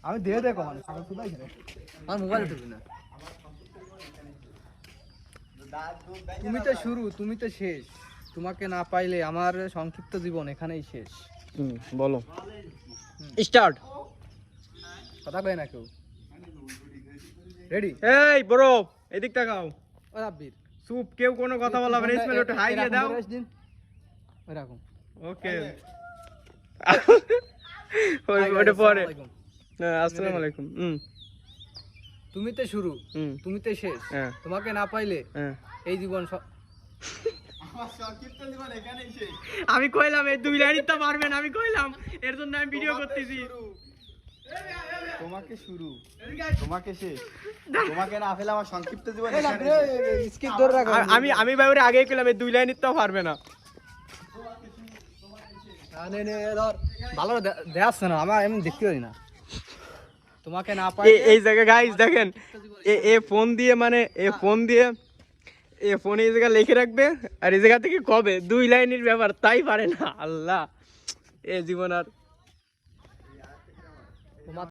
আমি দিয়ে দেখো মানে ছাগল কোথায় গেলে আমার মোবাইল উঠবে না। তুমি তো শুরু, তুমি তো শেষ। তোমাকে না পাইলে আমার সংক্ষিপ্ত জীবন এখানেই শেষ। বলো স্টার্ট। কথা কয় না কেউ। রেডি? এই ব্রো এদিক তাকাও। ও রাব্বির চুপ, কেউ কোনো কথা বলবে না। ইসমাইল একটু হাই দিয়ে দাও। এরকম ওকে ওটা পরে। আসসালামু আলাইকুম। তুমি তো শুরু, তুমি তো শেষ। তোমাকে না পাইলে এই জীবন আমি কইলাম এই 2 লাইনই তো পারবেন, আমি কইলাম এর জন্য আমি ভিডিও করতেছি। তোমাকে শুরু, তোমাকে শেষ, তোমাকে না পেলে আমার সংক্ষিপ্ত জীবন স্কিপ ধরে রাখো। আমি ভাই ওরে আগেই কইলাম এই 2 লাইনই তো পারবে না। নে নে ধর, ভালো দেখাচ্ছে না, আমার এমনি দেখতে পারি না। তোমাকে না পাইলে এই জায়গা গাইস দেখেন, এ ফোন দিয়ে মানে এ ফোনে এই জায়গা লিখে রাখবে, আর এই জায়গা থেকে কবে 2 লাইনের ব্যাপার তাই পারে না। আল্লাহ, এ জীবন আর